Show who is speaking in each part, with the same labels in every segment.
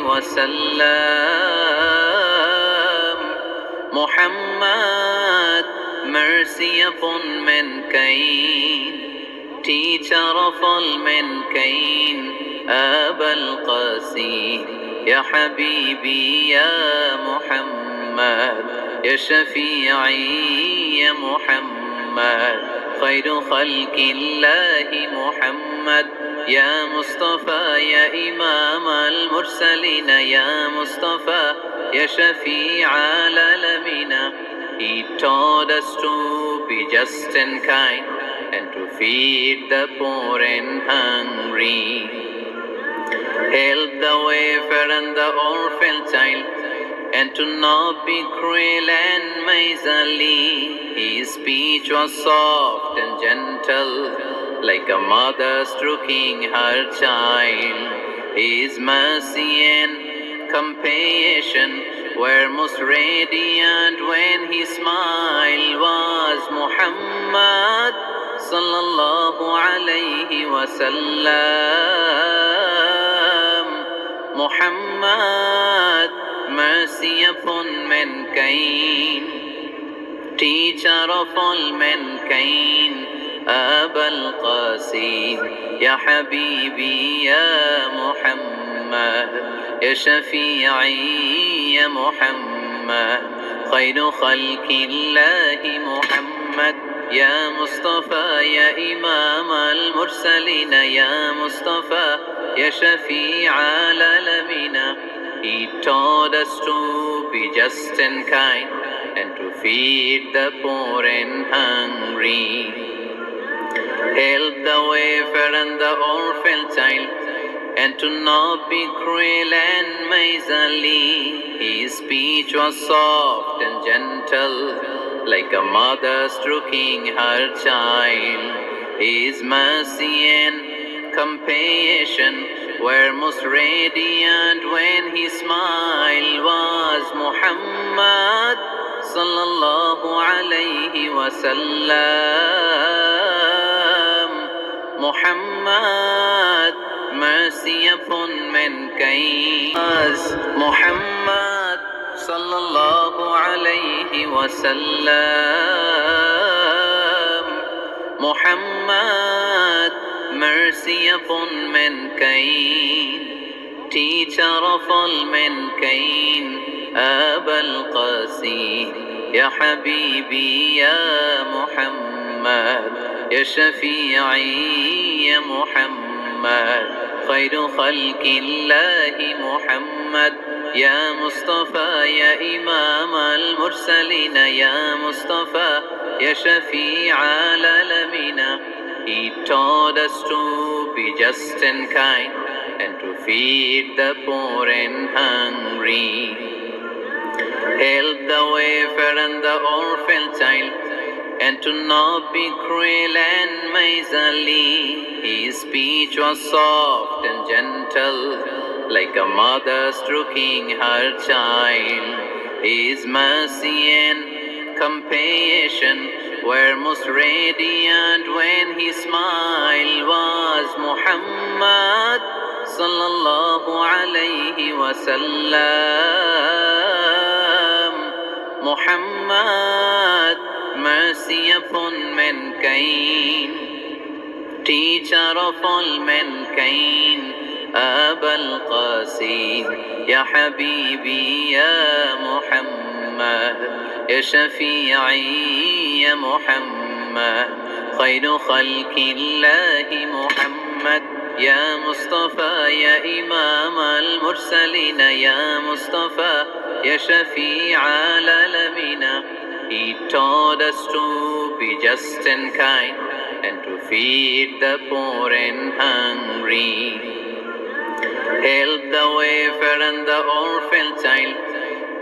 Speaker 1: wasallam. Muhammad, mercy upon mankind, teacher of all mankind, Abul Qasim, Ya Habibi, Ya Muhammad, Ya Shafi'i, Ya Muhammad, خير خلق الله محمد يا مصطفى يا إمام المرسلين يا مصطفى يا شفيع العالمين. He taught us to be just and kind and to feed the poor and hungry, help the wafer and the orphan child, and to not be cruel and miserly. His speech was soft and gentle, like a mother stroking her child. His mercy and compassion were most radiant when his smile was Muhammad sallallahu alayhi wasallam. Muhammad, mercy upon mankind, teacher of all mankind, Abul Qasim, Ya Habibi, Ya Muhammad, Ya Shafi'i, Ya Muhammad, خير خلق الله محمد يا مصطفى يا إمام المرسلين يا مصطفى يا شفيع العالمين. He taught us to be just and kind and to feed the poor and hungry, help the wafer and the orphan child, and to not be cruel and miserly. His speech was soft and gentle, like a mother stroking her child. His mercy and compassion were most radiant when his smile was Muhammad sallallahu alayhi wasallam. Muhammad, mercy upon mankind. Muhammad sallallahu alayhi wasallam. Muhammad, mercy upon mankind, teacher of all mankind, Abul Qasim, Ya Habibi, Ya Muhammad, Ya Shafi'i, Ya Muhammad, خير خلق الله محمد يا مصطفى يا إمام المرسلين يا مصطفى يا شفيع العالمين. He taught us to be just and kind and to feed the poor and hungry, help the wafer and the orphan child, and to not be cruel and miserly. His speech was soft and gentle, like a mother stroking her child. His mercy and compassion were most radiant when his smile was Muhammad sallallahu alayhi wasallam. Muhammad, mercy upon mankind, teacher of all mankind, Abul Qasim, Ya Habibi, Ya Muhammad, Ya Shafi'i, Ya Muhammad, خير خلق الله محمد يا مصطفى يا إمام المرسلين يا مصطفى يا شفيع العالمين. He taught us to be just and kind and to feed the poor and hungry, help the wafer and the orphan child,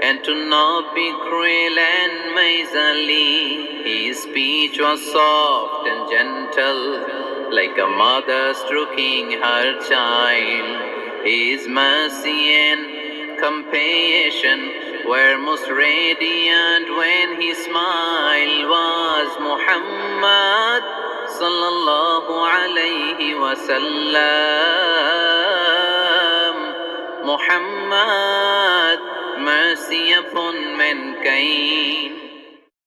Speaker 1: and to not be cruel and miserly. His speech was soft and gentle, like a mother stroking her child. His mercy and compassion were most radiant when his smile was Muhammad sallallahu alayhi wasallam. Muhammad, mercy upon mankind.